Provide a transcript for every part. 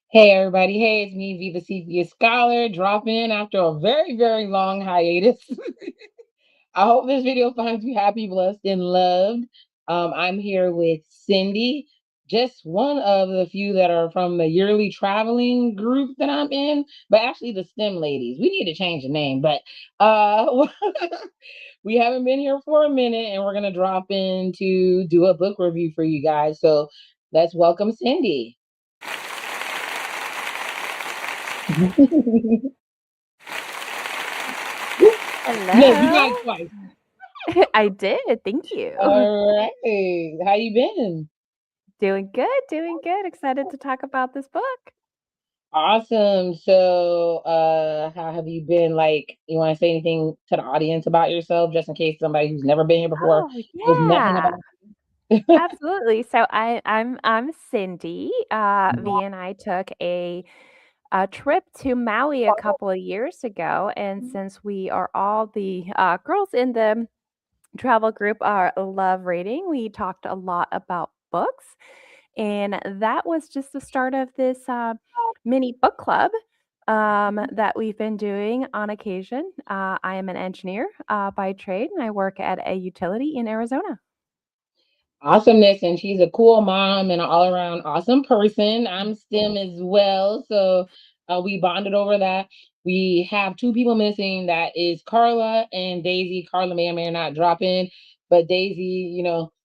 Hey everybody, hey, it's me, Viva Sepia Scholar, dropping in after a very, very long hiatus. I hope this video finds you happy, blessed, and loved. I'm here with Cindy, just one of the few that are from the yearly traveling group that I'm in, but actually the STEM ladies. We need to change the name, but we haven't been here for a minute and we're going to drop in to do a book review for you guys. So let's welcome Cindy. Look, you got it Hello. twice. I did. Thank you. All right. How you been? Doing good. Doing good. Excited to talk about this book. Awesome. So, how have you been? Like, you want to say anything to the audience about yourself, just in case somebody who's never been here before Oh knows nothing about yeah, you? absolutely. So I'm Cindy. V and I took a trip to Maui a couple of years ago, and since we are all the girls in the travel group are love reading, we talked a lot about books. And that was just the start of this mini book club that we've been doing on occasion. I am an engineer by trade, and I work at a utility in Arizona. Awesomeness, and she's a cool mom and an all-around awesome person. I'm STEM as well, so we bonded over that. We have two people missing. That is Karla and Daisy. Karla may or may not drop in, but Daisy,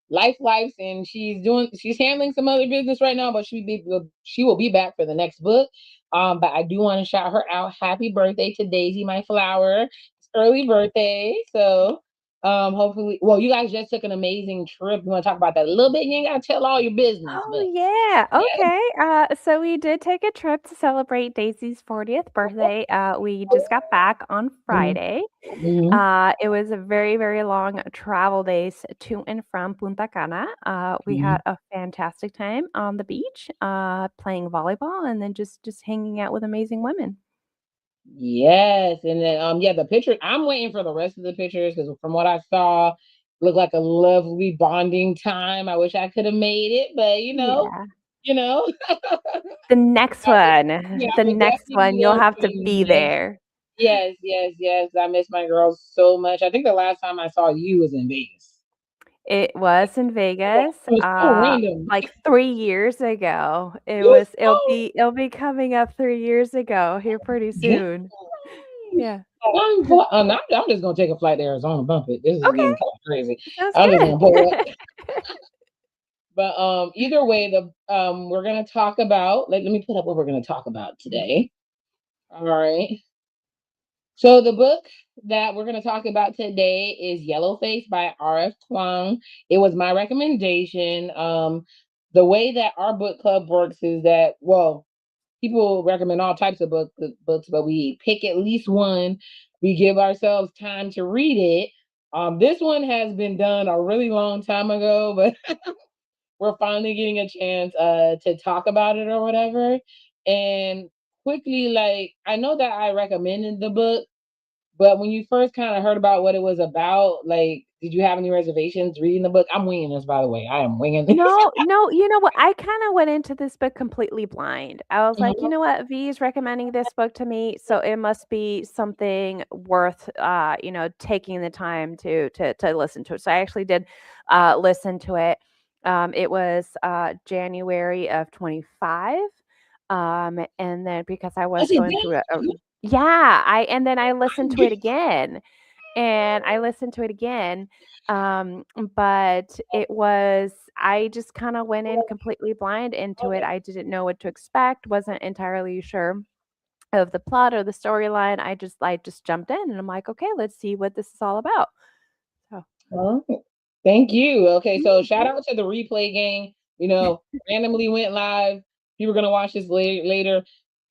life, and she's handling some other business right now, but she will be back for the next book. But I do want to shout her out. Happy birthday to Daisy, my flower. It's early birthday, so hopefully, well, you guys just took an amazing trip. You want to talk about that a little bit? You ain't got to tell all your business, Oh but yeah, yeah. okay. So we did take a trip to celebrate Daisy's 40th birthday. We just got back on Mhm, Friday. mhm, It was a very, very long travel days to and from Punta Cana. We mhm. had a fantastic time on the beach, playing volleyball, and then just hanging out with amazing women. Yes, and then yeah, the picture. I'm waiting for the rest of the pictures because from what I saw, looked like a lovely bonding time. I wish I could have made it, but Yeah. you know, The next yeah, one, I the would next definitely one, be you'll there have for to you. be Yes, there. yes, yes, yes. I miss my girls so much. I think the last time I saw you was in Vegas. It was in Yeah, Vegas, it was so random. like 3 years ago. It was It'll be coming up 3 years ago here pretty so. soon. Yeah. I'm just gonna take a flight to Arizona. Bump it. This is getting Okay, kind of crazy. sounds I'm just gonna pull up. good. But either way, the we're gonna talk about. Let me put up what we're gonna talk about today. All right. So the book that we're gonna talk about today is Yellowface by R.F. Kuang. It was my recommendation. The way that our book club works is that, well, people recommend all types of books, but we pick at least one. We give ourselves time to read it. This one has been done a really long time ago, but we're finally getting a chance to talk about it or whatever. And quickly, like, I know that I recommended the book, but when you first kind of heard about what it was about, like, did you have any reservations reading the book? I'm winging this, by the way. I am winging this. No, no, you know what? I kinda went into this book completely blind. I was like, "You Mhm, know what? V is recommending this book to me, so it must be something worth, taking the time to listen to it." So I actually did, listen to it. It was, January of '25, and then because I was was it going through a that? yeah, I and then I listened to it again. And I listened to it again, um, but it was I just kinda went in completely blind into it. I didn't know what to expect, wasn't entirely sure of the plot or the storyline. I just jumped in and I'm like, "Okay, let's see what this is all about." So Oh, thank you. Okay, so shout mhm. out to the replay gang. Randomly went live. People are gonna watch this later.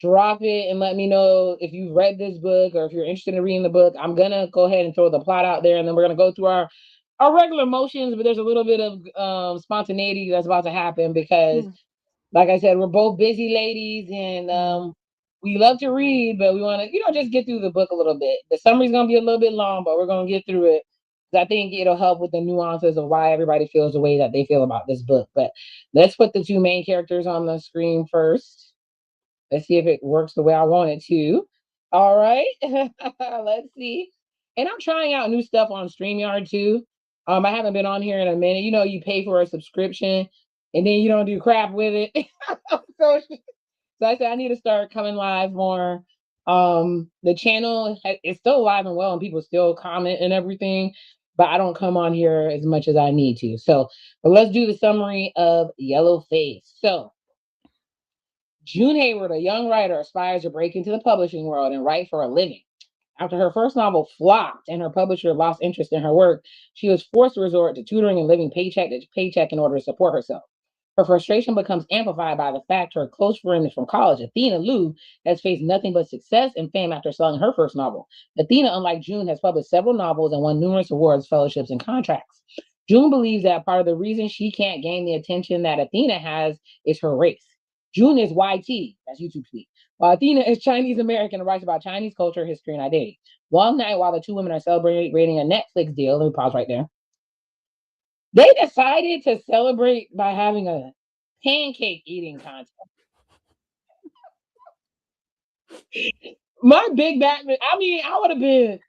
Drop it and let me know if you've read this book or if you're interested in reading the book. I'm gonna go ahead and throw the plot out there, and then we're gonna go through our regular motions. But there's a little bit of spontaneity that's about to happen because, Mm, like I said, we're both busy ladies, and mm. we love to read, but we want to, just get through the book a little bit. The summary's gonna be a little bit long, but we're gonna get through it. 'Cause I think it'll help with the nuances of why everybody feels the way that they feel about this book. But let's put the two main characters on the screen first. Let's see if it works the way I want it to. All right. Let's see. And I'm trying out new stuff on StreamYard too. I haven't been on here in a minute. You know, you pay for a subscription and then you don't do crap with it. so so I said I need to start coming live more. The channel is still alive and well, and people still comment and everything, but I don't come on here as much as I need to. So, but let's do the summary of Yellowface. So, June Hayward, a young writer, aspires to break into the publishing world and write for a living. After her first novel flopped and her publisher lost interest in her work, she was forced to resort to tutoring and living paycheck to paycheck in order to support herself. Her frustration becomes amplified by the fact her close friend from college, Athena Liu, has faced nothing but success and fame after selling her first novel. Athena, unlike June, has published several novels and won numerous awards, fellowships, and contracts. June believes that part of the reason she can't gain the attention that Athena has is her race. June is YT, that's YouTube speak, while Athena is Chinese American and writes about Chinese culture, history, and identity. One night, while the two women are celebrating a Netflix deal, let me pause right there. They decided to celebrate by having a pancake eating contest. My big back, I mean, I would have been,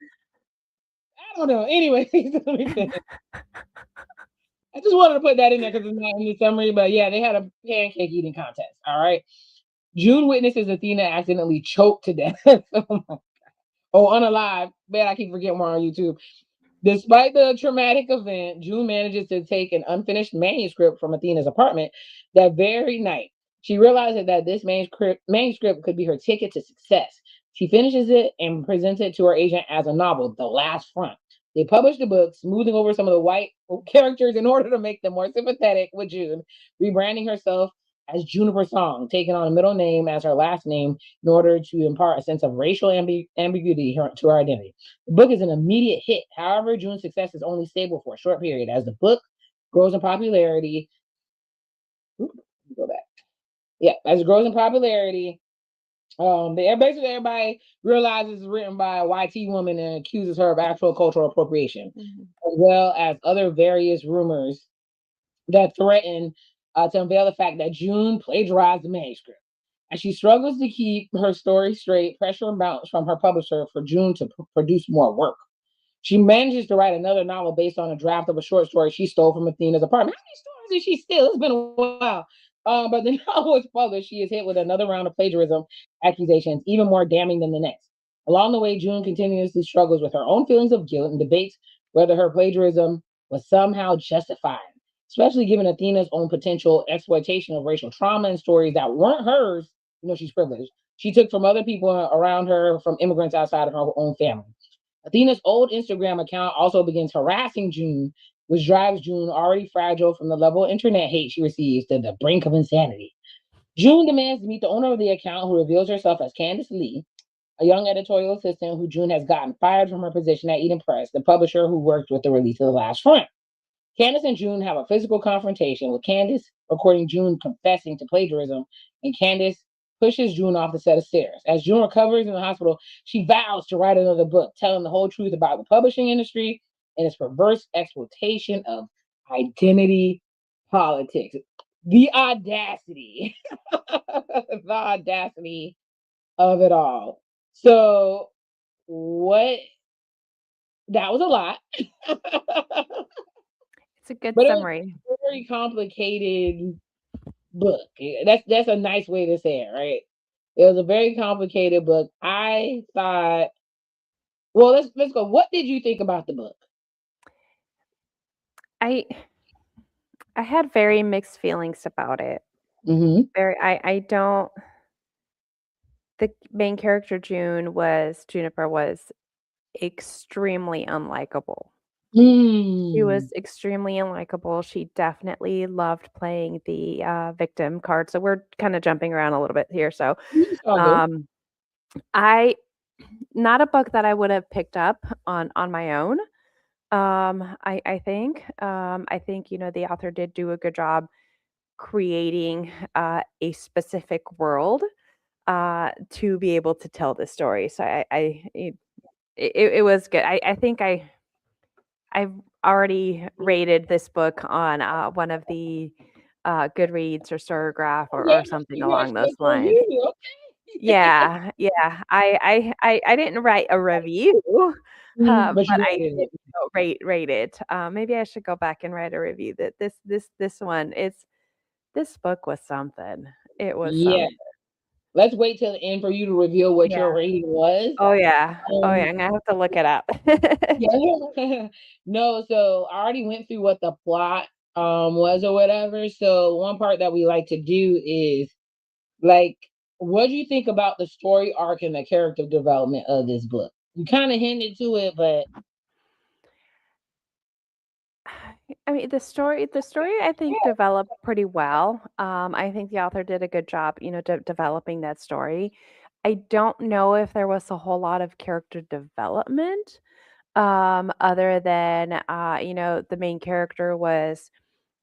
I don't know. Anyway, let me finish. I just wanted to put that in there because it's not in the summary, but yeah, they had a pancake eating contest. All right. June witnesses Athena accidentally choked to death. Oh, unalive. Man, I keep forgetting we're on YouTube. Despite the traumatic event, June manages to take an unfinished manuscript from Athena's apartment that very night. She realizes that this manuscript could be her ticket to success. She finishes it and presents it to her agent as a novel, The Last Front. They publish the book, smoothing over some of the white characters in order to make them more sympathetic with June, rebranding herself as Juniper Song, taking on a middle name as her last name in order to impart a sense of racial ambiguity to her identity. The book is an immediate hit. However, June's success is only stable for a short period. As the book grows in popularity, go back. Yeah, as it grows in popularity, basically everybody realizes it's written by a YT woman and accuses her of actual cultural appropriation, as well as other various rumors that threaten to unveil the fact that June plagiarized the manuscript. As she struggles to keep her story straight, pressure mounts from her publisher for June to produce more work. She manages to write another novel based on a draft of a short story she stole from Athena's apartment. How many stories did she steal? It's been a while. But the novel was published. She is hit with another round of plagiarism accusations, even more damning than the next. Along the way, June continuously struggles with her own feelings of guilt and debates whether her plagiarism was somehow justified, especially given Athena's own potential exploitation of racial trauma and stories that weren't hers. You know, she's privileged. She took from other people around her, from immigrants outside of her own family. Athena's old Instagram account also begins harassing June, which drives June, already fragile from the level of internet hate she receives, to the brink of insanity. June demands to meet the owner of the account, who reveals herself as Candace Lee, a young editorial assistant who June has gotten fired from her position at Eden Press, the publisher who worked with the release of The Last Front. Candace and June have a physical confrontation, with Candace recording June confessing to plagiarism, and Candace pushes June off the set of stairs. As June recovers in the hospital, she vows to write another book, telling the whole truth about the publishing industry and its perverse exploitation of identity politics. The audacity, the audacity of it all. So, what? That was a lot. It's a good But it was summary. a very complicated book. That's a nice way to say it, right? It was a very complicated book. I thought, well, let's go. What did you think about the book? I I had very mixed feelings about it. Mm-hmm. Very I don't the main character Juniper was extremely unlikable. She Mm. was extremely unlikable. She definitely loved playing the, victim card, so we're kinda jumping around a little bit here, so, It's all good. um, I not a book that I would have picked up on my own, I think, the author did do a good job creating, a specific world, to be able to tell this story, so it was good. I think I've already rated this book on, one of the, Goodreads or Storygraph Okay, or let's something see who along actually those went for lines. you. Okay. Yeah, yeah. I didn't write a review, But but you I rated did it. rate it. Maybe I should go back and write a review that this one, this book was something. It was Yeah. some Let's wait till the end for you to reveal what Yeah. your rating was. Oh, yeah. Oh, yeah, Um, I'm gonna have to look it up. yeah. No, so I already went through what the plot was or whatever. So one part that we like to do is like, what do you think about the story arc and the character development of this book? You kind of hinted to it, but I mean, the story I think developed pretty well. I think the author did a good job, developing that story. I don't know if there was a whole lot of character development, other than, the main character was,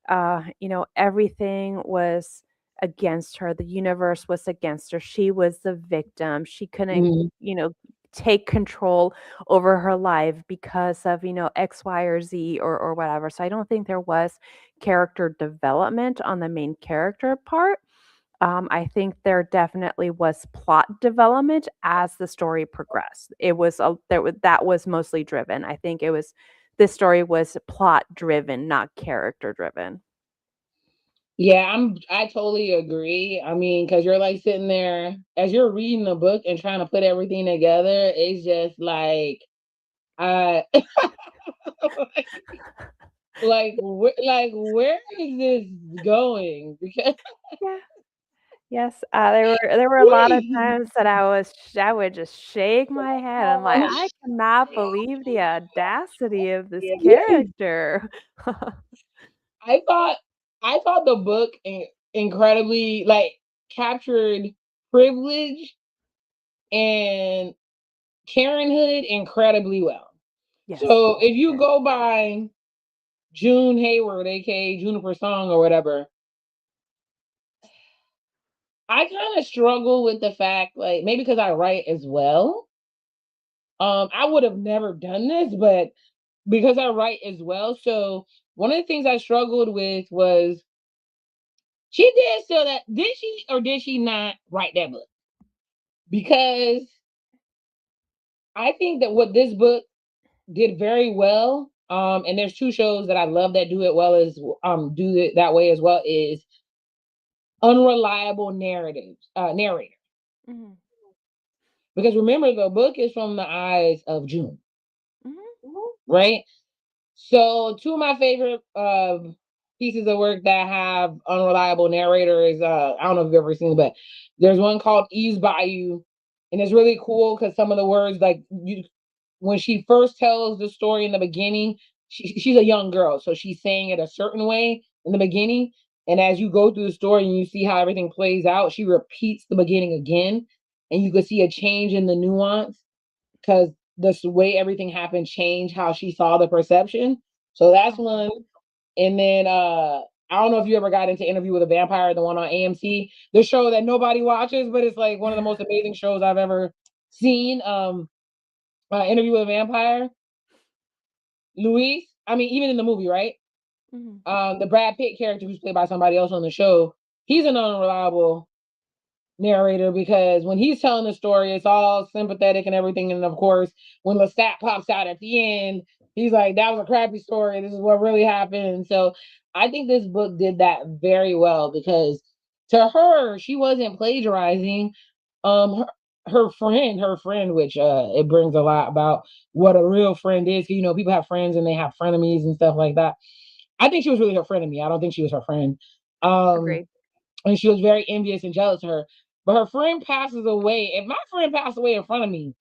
everything was against her. The universe was against her. She was the victim. She couldn't, mhm. you know, take control over her life because of, X, Y, or Z, or whatever. So I don't think there was character development on the main character part. I think there definitely was plot development as the story progressed. It was that was mostly driven. I think this story was plot driven, not character driven. Yeah, I totally agree. I mean, because you're like sitting there as you're reading the book and trying to put everything together, it's just like I like where is this going? Because Yeah. Yes, there were a lot of wait, times that I would just shake my head. I'm like, I cannot believe the audacity of this yeah. character. I thought I thought the book incredibly like captured privilege and parenthood incredibly well. Yes. So if you go by June Hayward, aka Juniper Song or whatever, I kind of struggle with the fact, like maybe because I write as well. I would have never done this, but because I write as well. So one of the things I struggled with was she did so that did she or did she not write that book? Because I think that what this book did very well, and there's two shows that I love that do it well as do it that way as well is unreliable narrator. Mhm. Because remember the book is from the eyes of June, Mhm. right? So two of my favorite pieces of work that have unreliable narrator is I don't know if you've ever seen it, but there's one called Ease Bayou, and it's really cool because some of the words like you when she first tells the story in the beginning, she's a young girl, so she's saying it a certain way in the beginning. And as you go through the story and you see how everything plays out, she repeats the beginning again, and you can see a change in the nuance because the way everything happened changed how she saw the perception. So that's Okay. one. And then I don't know if you ever got into Interview with a Vampire, the one on AMC, the show that nobody watches, but it's like one of the most amazing shows I've ever seen. Interview with a Vampire. Luis, I mean, even in the movie, right? Mhm. The Brad Pitt character who's played by somebody else on the show, he's an unreliable narrator because when he's telling the story, it's all sympathetic and everything. And of course, when Lestat pops out at the end, he's like, that was a crappy story. This is what really happened. So I think this book did that very well because to her, she wasn't plagiarizing. Her, her friend, which it brings a lot about what a real friend is. You know, people have friends and they have frenemies and stuff like that. I think she was really her frenemy. I don't think she was her friend. Um, Agreed. and she was very envious and jealous of her. But her friend passes away. If my friend passed away in front of me,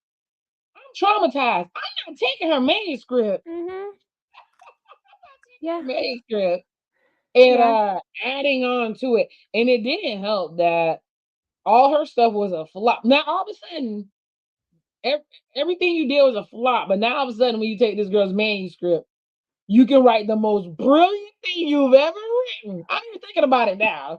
I'm traumatized. I'm not taking her manuscript, Mhm. Yeah. manuscript, and Yeah. adding on to it. And it didn't help that all her stuff was a flop. Now all of a sudden, ev- everything you did was a flop. But now all of a sudden, when you take this girl's manuscript, you can write the most brilliant thing you've ever written. I'm even thinking about it now.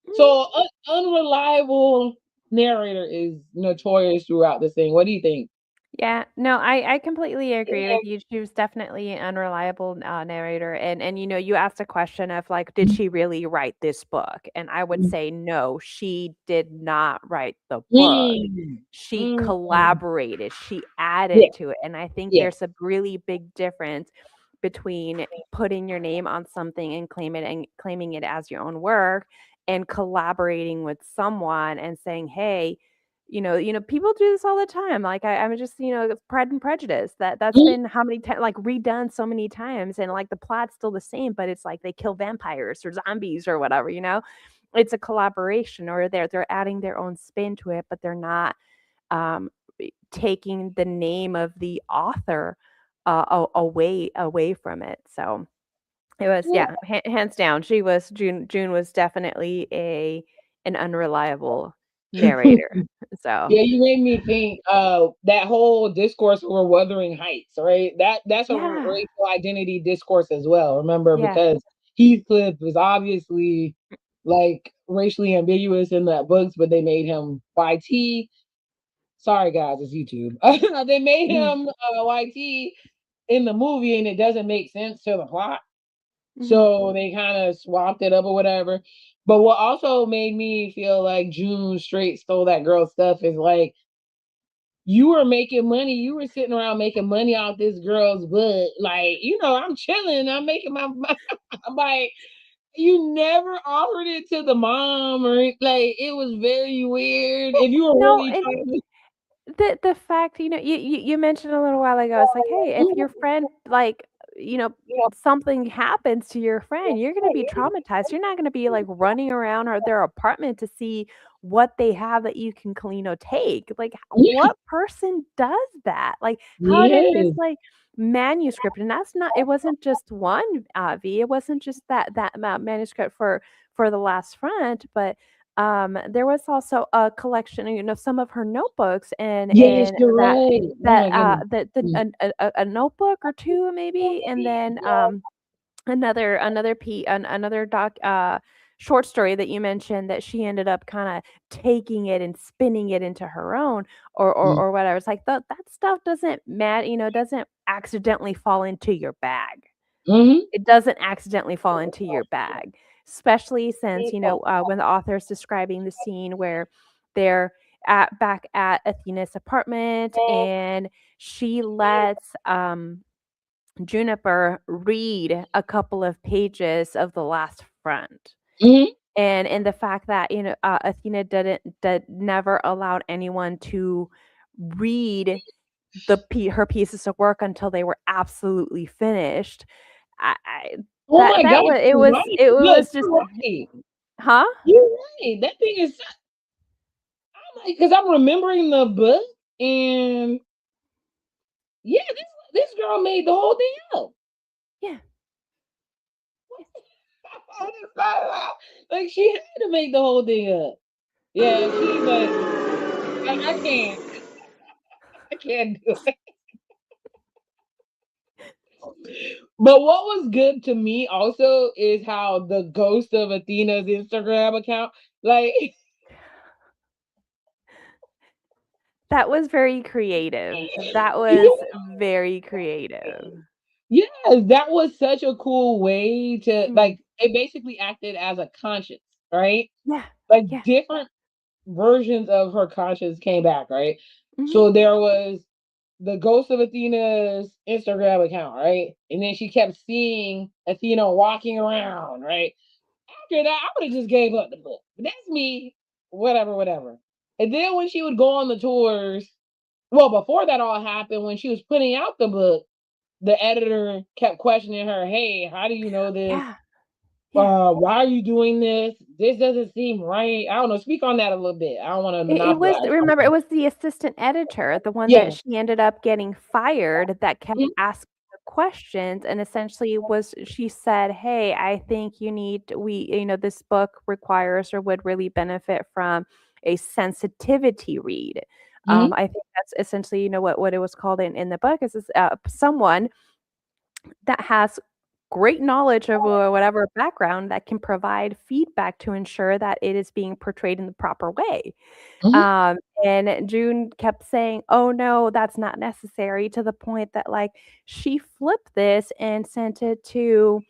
Mhm. So unreliable narrator is notorious throughout this thing. What do you think? Yeah, no, I completely agree with you. She was definitely an unreliable, narrator, and, you asked a question of, like, did she really write this book? And I would say, no, she did not write the book. Mm, She mm, collaborated, she yeah, added to it, and I think yeah. there's a really big difference between putting your name on something and claiming it as your own work, and collaborating with someone and saying, "Hey," people do this all the time. Like I'm just, it's Pride and Prejudice. That's Mhm. been how many times, like, redone so many times, and like the plot's still the same, but it's like they kill vampires or zombies or whatever. It's a collaboration, or they're adding their own spin to it, but they're not um taking the name of the author away from it. So it was, Well, yeah, hands down. June was definitely a an unreliable narrator. So yeah, you made me think that whole discourse over Wuthering Heights, right? That's a yeah, racial identity discourse as well. Remember, yeah. because Heathcliff was obviously like racially ambiguous in the books, but they made him YT. Sorry guys, it's YouTube. They made Mhm, him YT in the movie, and it doesn't make sense to the plot. mhm. So they kind of swapped it up or whatever. But what also made me feel like June straight stole that girl's stuff is like you were making money. You were sitting around making money off this girl's butt. Like, I'm chilling. I'm making my I'm like, you never offered it to the mom or like it was very weird. Well, If you were no, really and trying to the fact, you mentioned a little while ago, it's like, "Hey, if your friend, like, you know, something happens to your friend, you're gonna be traumatized. You're not gonna be, like, running around or their apartment to see what they have that you can take. Like, yeah, what person does that? Like, how did this, yeah. like, manuscript, and that's not, it wasn't just one, V, it wasn't just that manuscript for The Last Front, but there was also a collection, some of her notebooks, and Yes, you're that right. Oh my goodness. the Mm. a notebook or 2 maybe, and then, another short story that you mentioned that she ended up kinda taking it and spinning it into her own, Mm. or whatever. It's like that stuff doesn't accidentally fall into your bag. Mhm. It doesn't accidentally fall into your bag, especially since, when the author is describing the scene where they're back at Athena's apartment, and she lets, Juniper read a couple of pages of The Last Front. Mhm. And the fact that, Athena did never allowed anyone to read her pieces of work until they were absolutely finised. I Oh that my that god, was it you're was right. it Look, was just. you're right. Huh? You're right. That thing is I'm like, because I'm remembering the book and yeah, this girl made the whole thing up. Yeah. I just thought, wow. Like she had to make the whole thing up. Yeah, she but I can't. I can't do it. But what was good to me also is how the ghost of Athena's Instagram account, like That was very creative. That yeah, was very creative. yes, that was such a cool way to Mhm. like it basically acted as a conscience, right? Yeah. Like Yeah. different versions of her conscience came back, right? Mhm. So there was the ghost of Athena's Instagram account, right? And then she kept seeing Athena walking around, right? After that, I would have just gave up the book. But that's me. Whatever, whatever. And then when she would go on the tours, well, before that all happened, when she was putting out the book, the editor kept questioning her, hey, how do you know this? Yeah. Yeah. Why are you doing this? This doesn't seem right. I don't know. Speak on that a little bit. I don't want to It was, monopolize. remember, it was the assistant editor, the one that Yeah. she ended up getting fired, that kept Mhm, asking her questions, and essentially she said, "Hey, I think this book requires or would really benefit from a sensitivity read." mhm, I think that's essentially, what it was called in the book is, someone that has great knowledge of whatever background that can provide feedback to ensure that it is being portrayed in the proper way. mhm, and June kept saying, "Oh, no, that's not necessary," to the point that, like, she flipped this and sent it to,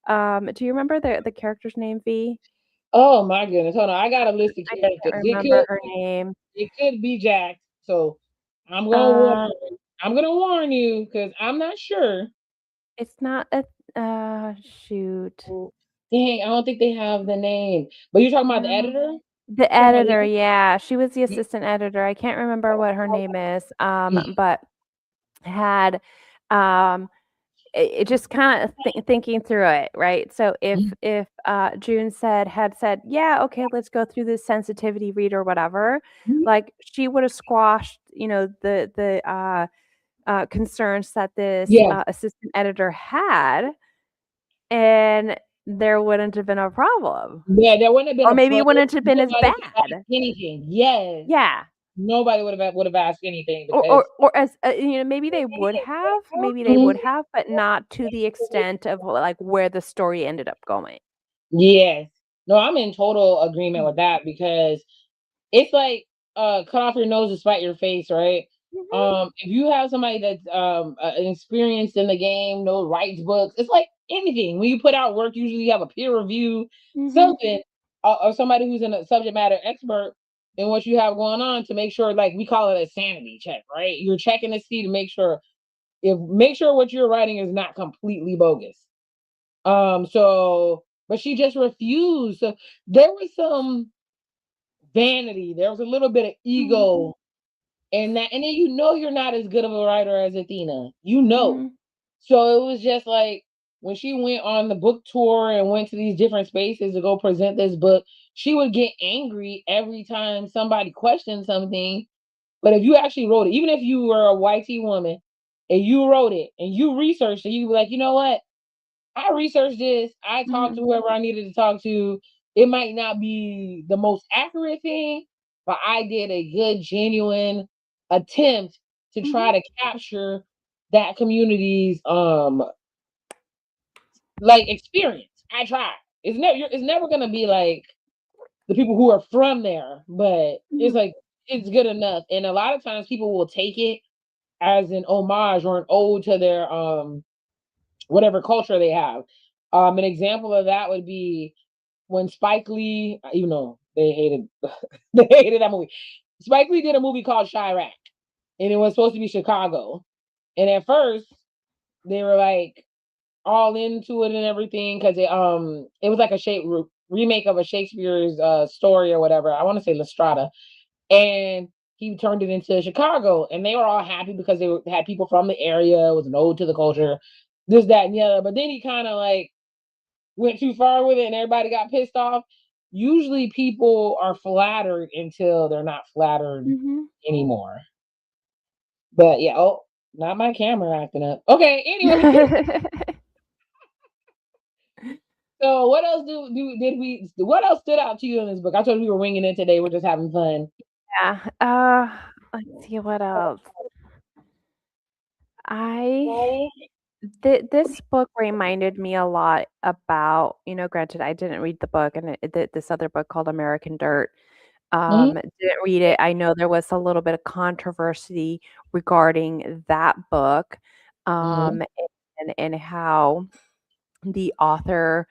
do you remember the character's name, V? Oh my goodness. Hold on. I got a list of I characters. can't remember her name. It could be Jack. So I'm gonna warn Uh, I'm gonna warn you because I'm not sure. it's not a shoot. Oh, dang, I don't think they have the name. But you're talking about the No. editor? The Talking about editor, yeah, she was the Ye- assistant editor. I can't remember what her name is, Ye- but had, um it just kinda thinking through it, right? So if, June had said, "Yeah, okay, let's go through this sensitivity read or whatever," like, she would have squashed, the concerns that this, Yeah. assistant editor had, and there wouldn't have been a problem. Yeah, there wouldn't have been Or a maybe it flood. wouldn't have been as Nobody would have asked bad. anything. Yes. Yeah. Nobody would have asked anything Or because or or as maybe they Mhm. would have, but not to the extent of, like, where the story ended up going. Yes. No, I'm in total agreement Mm. with that because it's like, cut off your nose to spite your face, right? Mhm, If you have somebody that's experienced in the game, writes books, it's like anything. When you put out work, usually you have a peer review, mhm, something, or somebody who's in a subject matter expert in what you have going on to make sure, like we call it a sanity check, right? You're checking to see to make sure what you're writing is not completely bogus. But she just refused. So there was some vanity. There was a little bit of mhm, ego in that, and then you're not as good of a writer as Athena. mhm, So it was just like when she went on the book tour and went to these different spaces to go present this book, she would get angry every time somebody questioned something. But if you actually wrote it, even if you were a YT woman and you wrote it and you researched it, you'd be like, you know what? I researched this. I talked to mhm, whoever I needed to talk to. It might not be the most accurate thing, but I did a good, genuine attempt to try mhm, to capture that community's like experience. I tried. It's never gonna be like the people who are from there, but it's mhm, like it's good enough. And a lot of times people will take it as an homage or an ode to their whatever culture they have. An example of that would be when Spike Lee, even though they hated they hated that movie. Spike Lee did a movie called Chirac, and it was supposed to be Chicago. And at first, they were like all into it and everything because it was like a remake of a Shakespeare's story or whatever. I want to say La Strada, and he turned it into Chicago, and they were all happy because had people from the area. It was an ode to the culture, this, that, and the other. But then he kind of like went too far with it and everybody got pissed off. Usually people are flattered until they're not flattered mhm. anymore. But yeah, oh, not my camera acting up. Okay, anyway. So what else what else stood out to you in this book? I told you we were winging it today. We're just having fun. Yeah, let's see what else. I this book reminded me a lot about, granted, I didn't read the book, and this other book called American Dirt. Mhm, Didn't read it. I know there was a little bit of controversy regarding that book, mhm. um, and how the author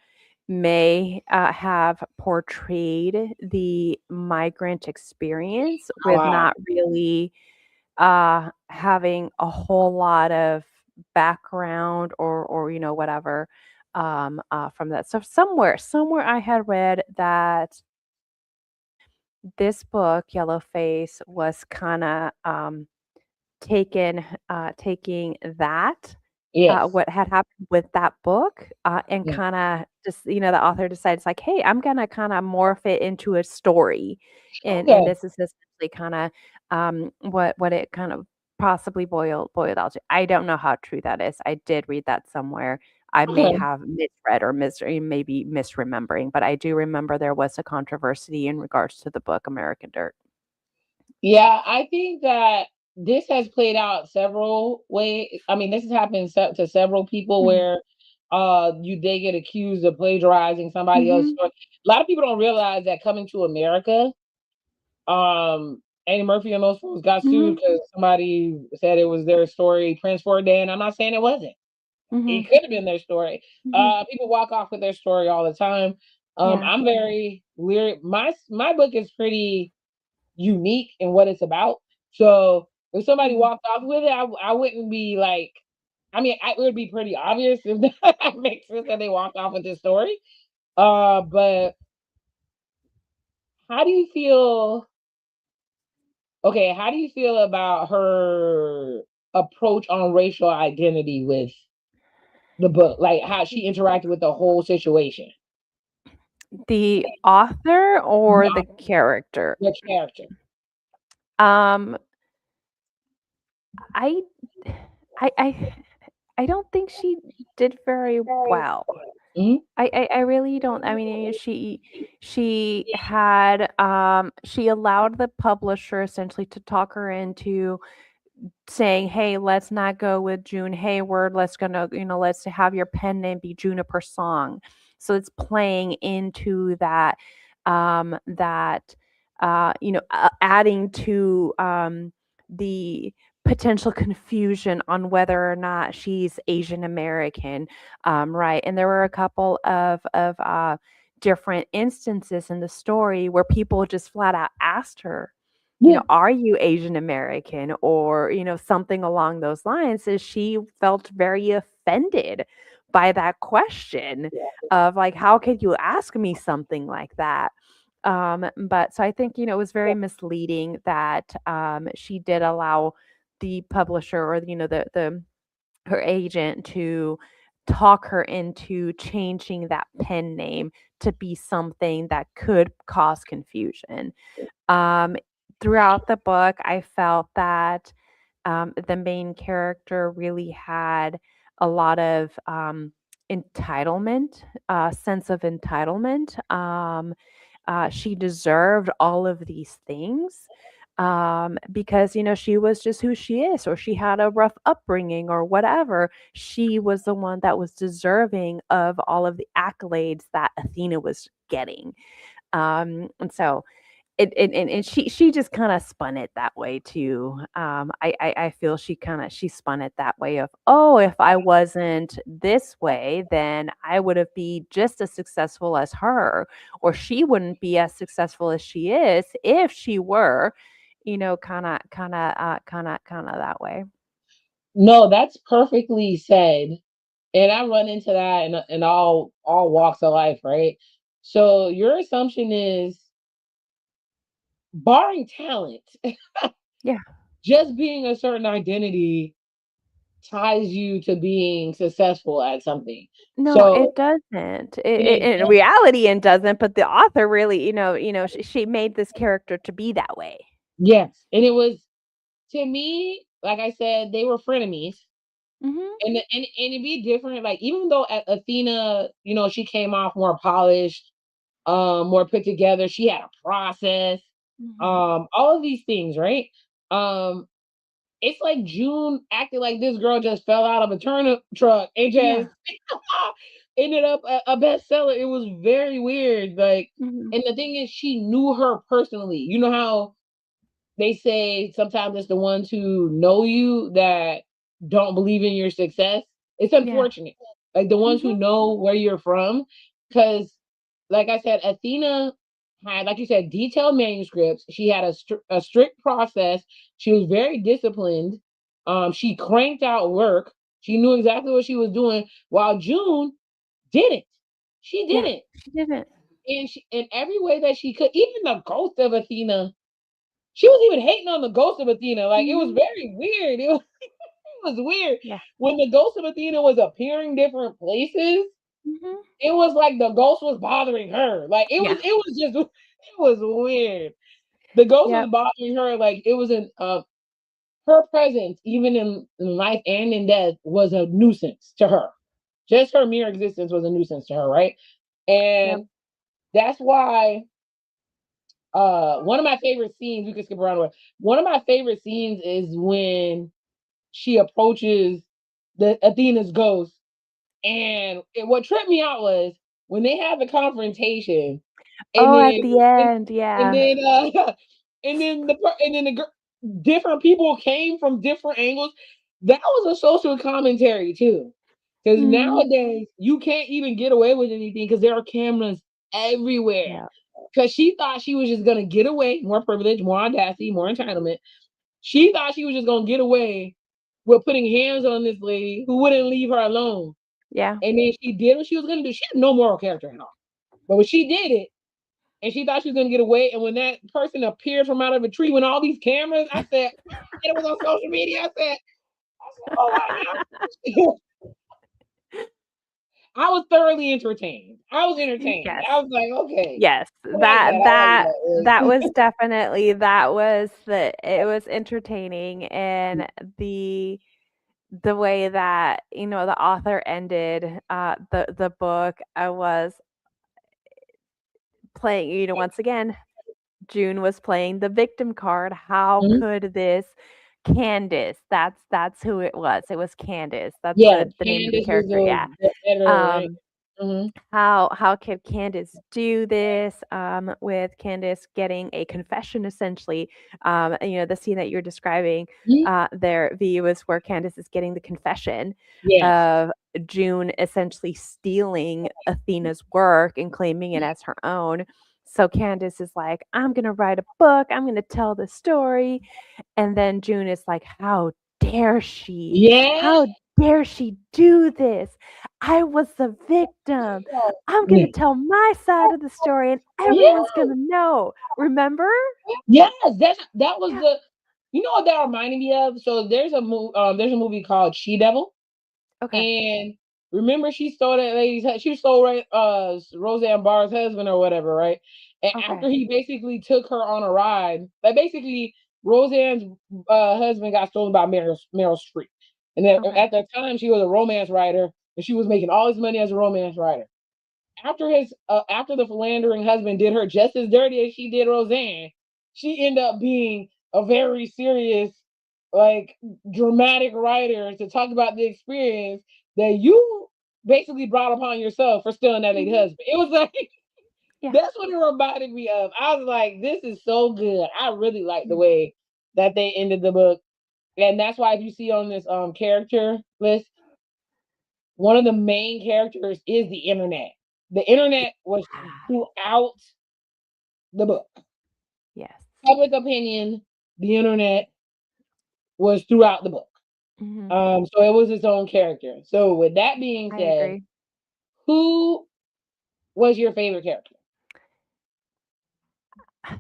may, have portrayed the migrant experience with Wow. not really, having a whole lot of background or, whatever, from that. So somewhere I had read that this book, Yellowface, was kinda, taking that, Yes. what had happened with that book, and Yeah. kinda just, the author decides like, "Hey, I'm gonna kinda morph it into a story," and Okay. this is essentially kinda, what it kind of possibly boiled out to. I don't know how true that is. I did read that somewhere. I may Okay. have misread or maybe misremembering, but I do remember there was a controversy in regards to the book American Dirt. Yeah, I think that this has played out several ways. I mean, this has happened to several people Mhm. where they get accused of plagiarizing somebody else's Mhm. story. A lot of people don't realize that coming to America, Eddie Murphy and those fools got sued Mhm. because somebody said it was their story Prince for a day, and I'm not saying it wasn't. It Mhm. could have been their story. Mhm. People walk off with their story all the time. Yeah. I'm very weird. My book is pretty unique in what it's about. So if somebody Mhm. walked off with it, I wouldn't be like. I mean, it would be pretty obvious if that makes sense that they walked off with this story. But how do you feel? Okay, how do you feel about her approach on racial identity with the book? Like how she interacted with the whole situation, The author or the not character? the character. Um, I I I I don't think she did very well. Mhm. I really don't. I mean, she had she allowed the publisher essentially to talk her into saying, "Hey, let's not go with June Hayward. Let's gonna, let's have your pen name be Juniper Song." So it's playing into that, that, adding to the potential confusion on whether or not she's Asian American, right? And there were a couple of different instances in the story where people just flat out asked her, Yeah, are you Asian American, or, something along those lines, is she felt very offended by that question of like, how could you ask me something like that? But so I think, it was very misleading that she did allow the publisher, or, the her agent, to talk her into changing that pen name to be something that could cause confusion. um, Throughout the book, I felt that the main character really had a lot of entitlement, sense of entitlement. She deserved all of these things because, she was just who she is, or she had a rough upbringing, or whatever. She was the one that was deserving of all of the accolades that Athena was getting. And so and she just kinda spun it that way too. I feel she spun it that way of, "Oh, if I wasn't this way, then I would have be just as successful as her, or she wouldn't be as successful as she is if she were," kinda that way. no, that's perfectly said, and I run into that in all walks of life, right? So your assumption is, barring talent, Yeah. just being a certain identity ties you to being successful at something. No, So it doesn't. it In reality, it doesn't, but the author really, she made this character to be that way. yes, and it was, to me, like I said, they were frenemies. Mhm. And it'd be different. Like even though Athena, she came off more polished, more put together. She had a process, Mhm. all of these things, right? Um, it's like June acted like this girl just fell out of a turnip truck and just Yeah. ended up a bestseller. It was very weird. Like, Mhm. and the thing is, she knew her personally. You know how they say sometimes it's the ones who know you that don't believe in your success. It's Yeah. unfortunate. Like the ones who Mhm. know where you're from. Because, like I said, Athena had, like you said, detailed manuscripts. She had a strict process. She was very disciplined. She cranked out work. She knew exactly what she was doing, while June didn't. She Yeah, didn't. she didn't. And she, in every way that she could, even the ghost of Athena, she was even hating on the ghost of Athena. Like it was Mhm. very weird. It was weird. Yeah. When the ghost of Athena was appearing different places, Mhm. it was like the ghost was bothering her. Like Yeah. it was just it was weird. The ghost was Yep. bothering her. Like it was an her presence, even in life and in death, was a nuisance to her. Just her mere existence was a nuisance to her, right? Yep. And that's why one of my favorite scenes, we could skip around with, one of my favorite scenes is when she approaches the Athena's ghost. And what tripped me out was when they had the confrontation, and Oh, at then the and, end, and yeah. then different people came from different angles. That was a social commentary too, because Mhm. nowadays you can't even get away with anything because there are cameras everywhere. Yeah. Because she thought she was just gonna get away, more privilege, more audacity, more entitlement. She thought she was just gonna get away with putting hands on this lady who wouldn't leave her alone. Yeah. And then she did what she was gonna do. She had no moral character at all. But when she did it, and she thought she was gonna get away, and when that person appeared from out of a tree with all these cameras, I said, and it was on social media. I said, oh wow. I was thoroughly entertained. I was entertained. Yes. I was like, okay, Yes. I like that. That I like that that that. was definitely that was the it was entertaining, and the way that, the author ended, the book, I was playing, once again, June was playing the victim card. How Mhm. could this Candace, that's who it was. It was Candace. That's Yeah, the name of the Candace was character, yeah. the editor, right? Um, Hmm. how could Candace do this, with Candace getting a confession essentially, the scene that you're describing, there, V, was where Candace is getting the confession Yes. of June essentially stealing Athena's work and claiming it as her own. So Candace is like, I'm gonna write a book, I'm gonna tell the story. And then June is like, "How dare she? Yeah. How dare she do this? I was the victim. I'm Yeah. gonna tell my side of the story and Yeah. everyone's gonna know." Remember? Yes. That was Yeah. the. You know what that reminded me of? So there's a movie called She Devil. Okay. And remember, she stole that she stole Roseanne Barr's husband or whatever, right? And Okay. after he basically took her on a ride, like basically Roseanne's husband got stolen by Meryl Streep. And then Okay. at that time, she was a romance writer, and she was making all this money as a romance writer. After the philandering husband did her just as dirty as she did Roseanne, she ended up being a very serious, like dramatic writer to talk about the experience that you basically brought upon yourself for stealing that lady Mhm. husband. It was like Yeah. that's what it reminded me of. I was like, this is so good. I really like the Mhm. way that they ended the book. And that's why if you see on this character list, one of the main characters is the internet. The internet was Ah, throughout the book. yes. Public opinion, the internet was throughout the book. Mhm. So it was its own character. So with that being I said, agree. who was your favorite character? I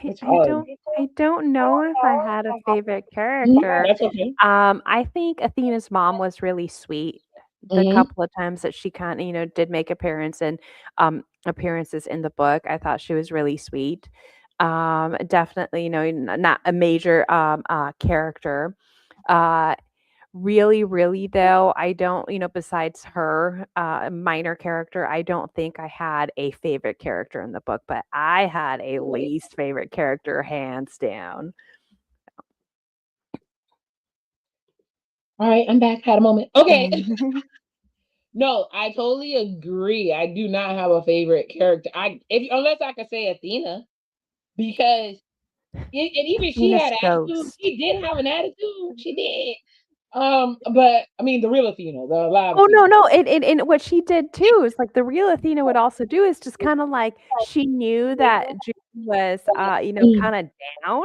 It's I hard. don't I don't know if I had a favorite Mhm, character. that's okay. I think Athena's mom was really sweet. The Hmm. couple of times that she kinda, did make appearances in the book, I thought she was really sweet. Definitely, not a major, character. Uh, Really, really though, I don't, besides her, minor character, I don't think I had a favorite character in the book, but I had a least favorite character hands down. All right, I'm back. Had a moment. Okay. Mhm. No, I totally agree. I do not have a favorite character. Unless I could say Athena, because and even she Athena's had attitude. ghost. She did have an attitude. She did. But I mean the real Athena, the live Oh, no, Athena. no, and what she did too is, like, the real Athena would also do is just kinda, like, she knew that June was, Mm, kinda down,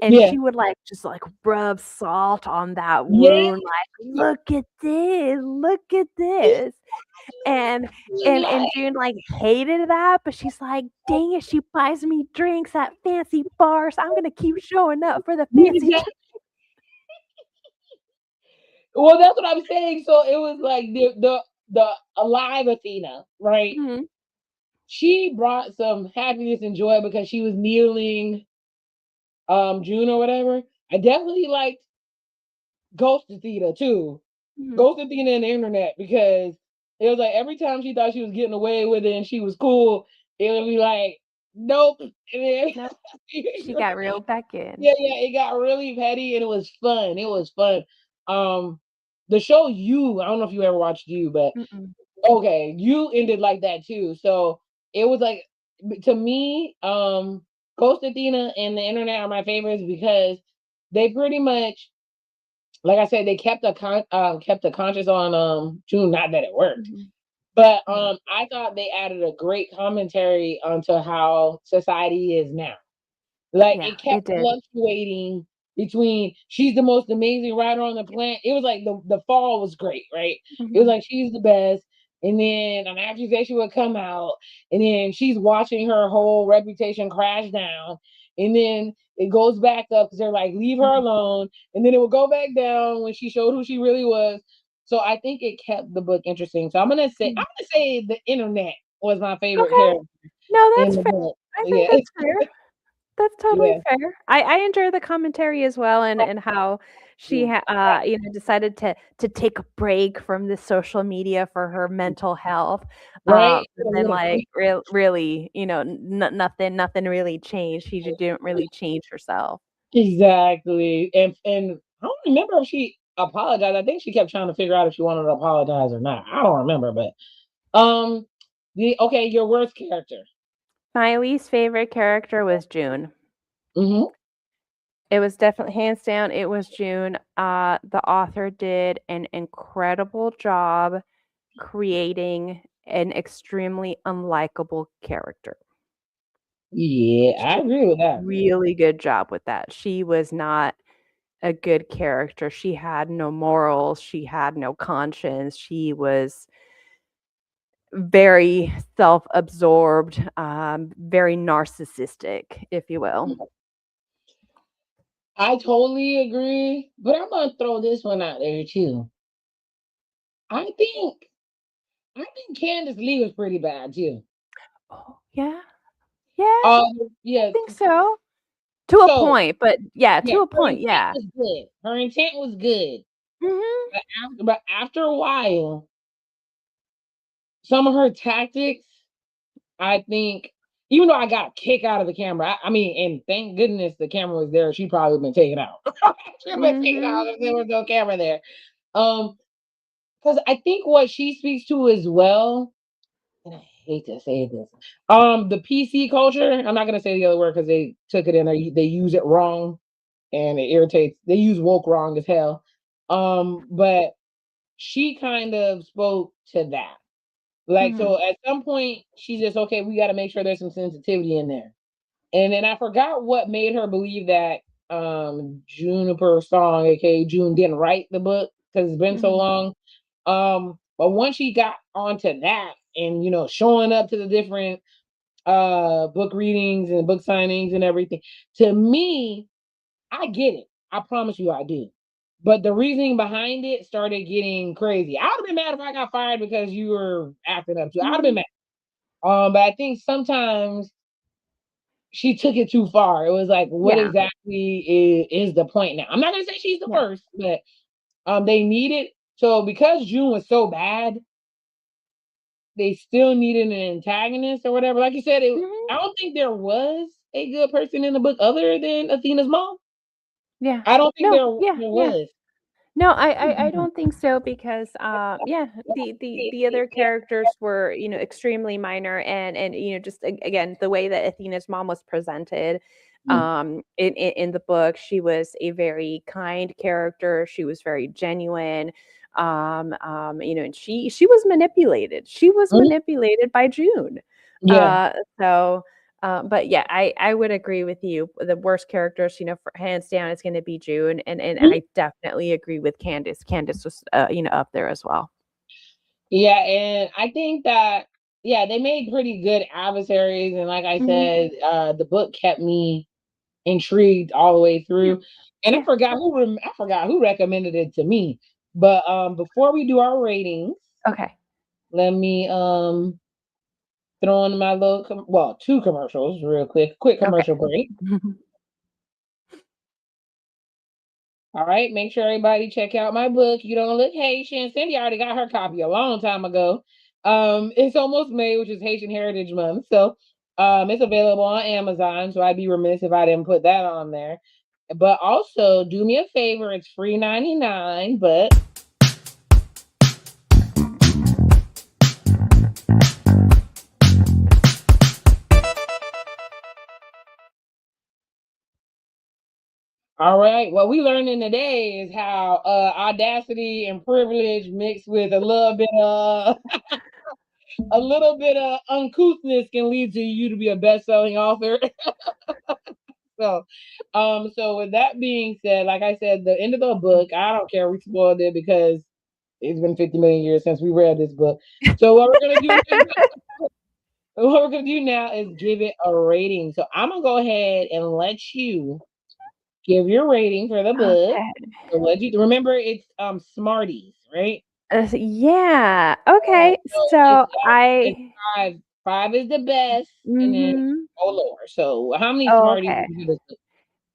and yeah. she would, like, just, like, rub salt on that Yeah. wound, like, look at this." And She's and like, June, like, hated that, but she's like, "Dang it, she buys me drinks at fancy bars, I'm gonna keep showing up for the yeah, fancy drinks." well, that's what I'm saying. So it was like the alive Athena, right? Mhm, She brought some happiness and joy because she was kneeling June or whatever. I definitely liked Ghost Athena too. mhm. Ghost Athena and the internet because it was like every time she thought she was getting away with it and she was cool, it would be like, nope. And then Nope, she got reeled back in. yeah, yeah, it got really petty and it was fun. It was fun. Um the show You, I don't know if you ever watched You, but Mm-mm. okay, You ended like that too. So it was like to me, Ghost Athena and the internet are my favorites because they pretty much, like I said, they kept kept the conscious on June. Not that it worked, Mhm. but Yeah. I thought they added a great commentary onto how society is now. Like Yeah, it kept it did. fluctuating between she's the most amazing writer on the planet. It was like the fall was great, right? It was Mhm. like she's the best. And then an accusation would come out, and then she's watching her whole reputation crash down. And then it goes back up because they're like, leave her Mhm. alone. And then it would go back down when she showed who she really was. So I think it kept the book interesting. So Mm. I'm gonna say the internet was my favorite Okay. character No, in that's the fair. book. I think Yeah. that's fair. That's totally Yeah. fair. I enjoy the commentary as well and how she decided to take a break from the social media for her mental health. Right? But A then little like creep. really, nothing really changed. She just didn't really change herself. Exactly. And I don't remember if she apologized. I think she kept trying to figure out if she wanted to apologize or not. I don't remember, but the okay, your worst character. My least favorite character was June. Hmm. It was definitely hands down, it was June. The author did an incredible job creating an extremely unlikable character. Yeah, She I did agree with a that. really good job with that. She was not a good character. She had no morals, she had no conscience. She was very self-absorbed, very narcissistic, if you will. I totally agree, but I'm gonna throw this one out there too. I think I think Candace Lee was pretty bad too. Oh, yeah. Yeah, I Yeah. think so. To a So point, but yeah, yeah, to a her point, intent yeah. was good. Her intent was good, Mhm, but after a while, some of her tactics, I think, even though I got a kick out of the camera, I mean, and thank goodness the camera was there. She probably been taken out. She'd been taken out mhm, if there was no camera there. Um, because I think what she speaks to as well, and I hate to say this, the PC culture. I'm not gonna say the other word because they took it in. They use it wrong, and it irritates. They use woke wrong as hell. But she kind of spoke to that. Like, mhm, so at some point, she's just okay. We got to make sure there's some sensitivity in there. And then I forgot what made her believe that Juniper Song, aka June, didn't write the book because it's been so mhm, long. But once she got onto that and showing up to the different book readings and book signings and everything, to me, I get it. I promise you I do. But the reasoning behind it started getting crazy. I would have been mad if I got fired because you were acting up too. I'd have been mhm. mad. But I think sometimes she took it too far. It was like, what Yeah, exactly is the point now? I'm not gonna say she's the yeah. first, but they needed, so because June was so bad, they still needed an antagonist or whatever. Like you said, Mhm. I don't think there was a good person in the book other than Athena's mom. Yeah. I don't think No, there yeah. was. No, I don't think so because yeah, the other characters were, extremely minor and just again, the way that Athena's mom was presented Mm, in the book, she was a very kind character. She was very genuine. And she was manipulated. She was mhm, manipulated by June. yeah. So but yeah, I would agree with you. The worst characters, for hands down, is going to be June, and Mhm. I definitely agree with Candace. Candace was, up there as well. Yeah, and I think that yeah, they made pretty good adversaries, and like I Mhm. said, the book kept me intrigued all the way Yeah, through. And yeah. I forgot who recommended it to me. But before we do our ratings, Okay. let me throw in my little two commercials real quick Okay. commercial break. All right, make sure everybody check out my book. You Don't Look Haitian. Cindy already got her copy a long time ago. It's almost May, which is Haitian Heritage Month. So it's available on Amazon. So I'd be remiss if I didn't put that on there. But also do me a favor, it's free 99, but All right. What we learning today is how audacity and privilege mixed with a little bit of uncouthness can lead to you to be a best-selling author. So, so with that being said, like I said, the end of the book, I don't care we spoiled it because it's been 50 million years since we read this book. So what we're gonna do now is give it a rating. So I'm gonna go ahead and let you give your rating for the book. Okay. So let you remember it's Smarties, right? Yeah. Yeah, Okay. so So it's I five. Five is the best, and then mhm. go lower. So how many Smarties Okay. would you give this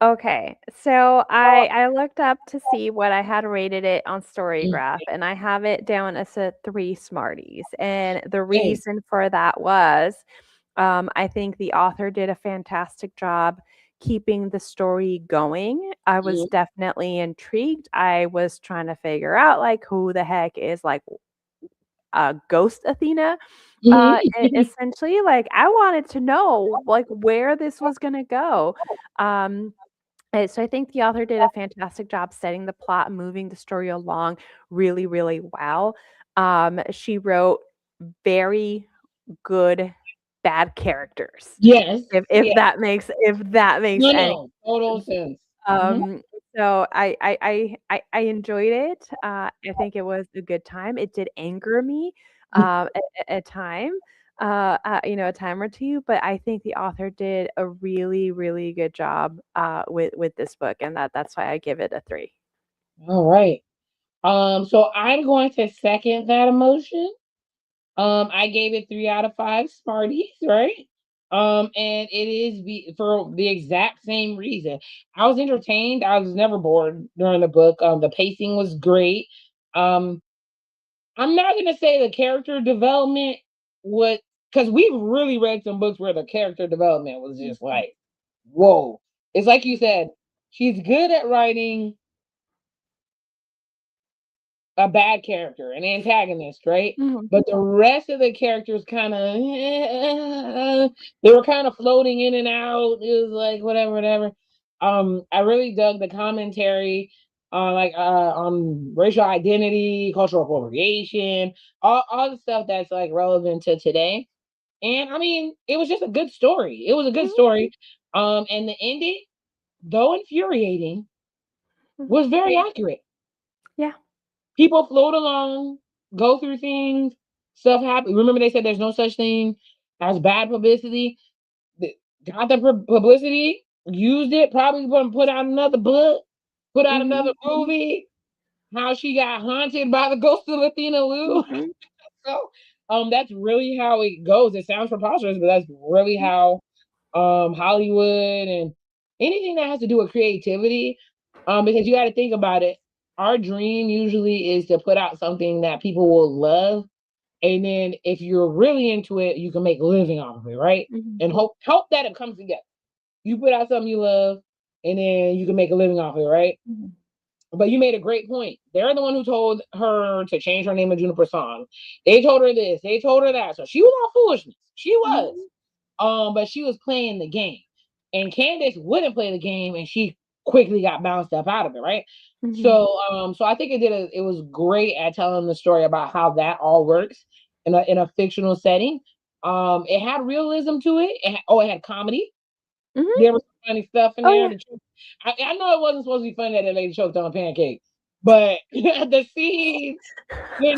Okay. So book? I looked up to see what I had rated it on Mm, Storygraph, and I have it down as a 3 Smarties. And the okay. reason for that was I think the author did a fantastic job keeping the story going. I was Mhm, definitely intrigued. I was trying to figure out like who the heck is like Ghost Athena. mhm. Essentially, like I wanted to know like where this was gonna go. Um, so I think the author did a fantastic job setting the plot and moving the story along really, really well. She wrote very good bad characters. Yes, If yes. that makes No, any no, total sense. Mhm. um, so I enjoyed it. I think it was a good time. It did anger me, at time, a time or two, but I think the author did a really, really good job, with this book, and that's why I give it a 3. All right. So I'm going to second that emotion. I gave it 3 out of 5 Smarties, right? And it is for the exact same reason. I was entertained. I was never bored during the book. The pacing was great. Um, I'm not gonna say the character development would, because we've really read some books where the character development was just Mhm, like, whoa. It's like you said, she's good at writing a bad character, an antagonist, right? mhm, But the rest of the characters kind of they were kind of floating in and out. It was like whatever, whatever. I really dug the commentary on on racial identity, cultural appropriation, all the stuff that's like relevant to today. And I mean, it was just a good story. It was a good mhm, story. And the ending, though infuriating, mhm. was very accurate. Yeah. People float along, go through things, stuff happens. Remember, they said there's no such thing as bad publicity. Got the publicity, used it, probably going to put out another book, put out another Mhm, movie. How she got haunted by the ghost of Athena Lou. mhm, So, that's really how it goes. It sounds preposterous, but that's really mhm, how Hollywood and anything that has to do with creativity, because you got to think about it. Our dream usually is to put out something that people will love, and then if you're really into it, you can make a living off of it, right? mhm, And hope that it comes together. You put out something you love, and then you can make a living off of it, right? mhm, But you made a great point. They're the one who told her to change her name to Juniper Song. They told her this, they told her that. So she was all foolishness. She was. mhm, But she was playing the game. And Candace wouldn't play the game, and she quickly got bounced up out of it, right? mhm, So I think it was great at telling the story about how that all works in a fictional setting. It had realism to it. It had comedy. mhm. There was some funny stuff in Oh, there. yeah. I know it wasn't supposed to be funny that the lady choked on a pancake, but the scene when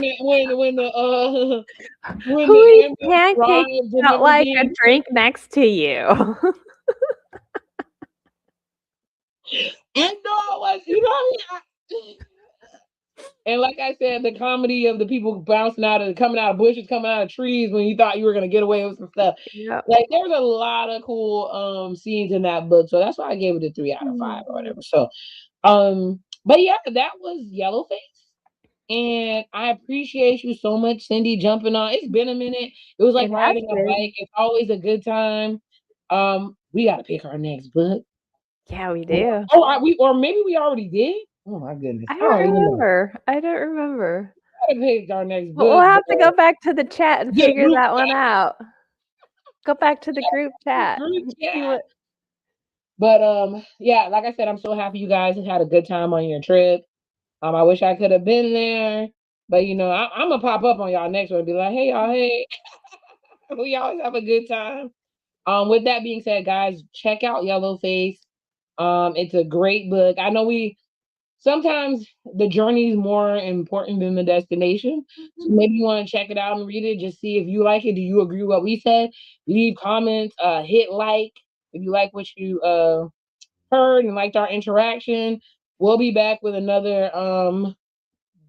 Who the eats ambulance pancakes arrived and without, like, a everything, drink next to you? and no, it was, and like I said, the comedy of the people bouncing out of coming out of bushes, coming out of trees when you thought you were gonna get away with some stuff. Yep. Like there's a lot of cool scenes in that book, so that's why I gave it a 3 out of 5 Mhm. or whatever. So but yeah, that was Yellowface. And I appreciate you so much, Cindy, jumping on. It's been a minute. It was like It has riding a bike. been. It's always a good time. We got to pick our next book. Yeah, we Or, do. or maybe we already did. Oh my goodness, I I don't don't even know. remember. I don't remember. We got to pick our next But we'll book, have to go but back to the chat and the figure group that one out. Go back to the chat, group chat. group See chat. what But yeah, like I said, I'm so happy you guys had a good time on your trip. I wish I could have been there, but I'm gonna pop up on y'all next one and be like, hey y'all, hey, we always have a good time. With that being said, guys, check out Yellowface. It's a great book. I know we sometimes the journey is more important than the destination. So maybe you want to check it out and read it. Just see if you like it. Do you agree with what we said? Leave comments. Hit like if you like what you heard and liked our interaction. We'll be back with another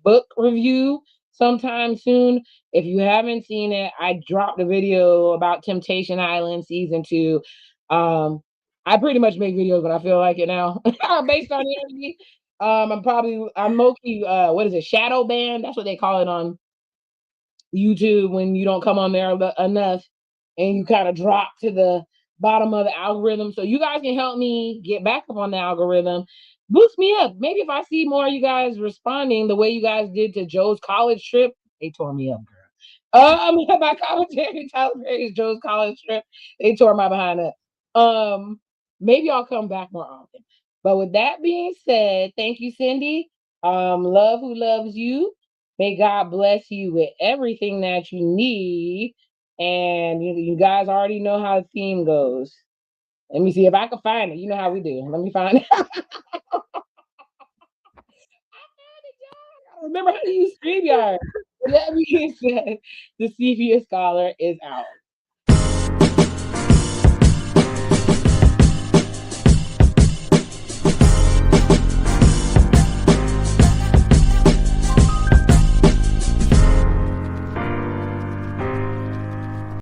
book review sometime soon. If you haven't seen it, I dropped a video about Temptation Island season 2. I pretty much make videos when I feel like it now, based on energy. I'm mostly what is it, shadow banned? That's what they call it on YouTube when you don't come on there enough and you kind of drop to the bottom of the algorithm. So you guys can help me get back up on the algorithm. Boost me up. Maybe if I see more of you guys responding the way you guys did to Joe's college trip, they tore me up, girl. My commentary, Tyler Perry's Joe's college trip, they tore my behind up. Maybe I'll come back more often. But with that being said, thank you, Cindy. Love who loves you. May God bless you with everything that you need. And you guys already know how the theme goes. Let me see if I can find it. You know how we do. Let me find it. Remember how to use StreamYard. With that being said, the Sepia Scholar is out.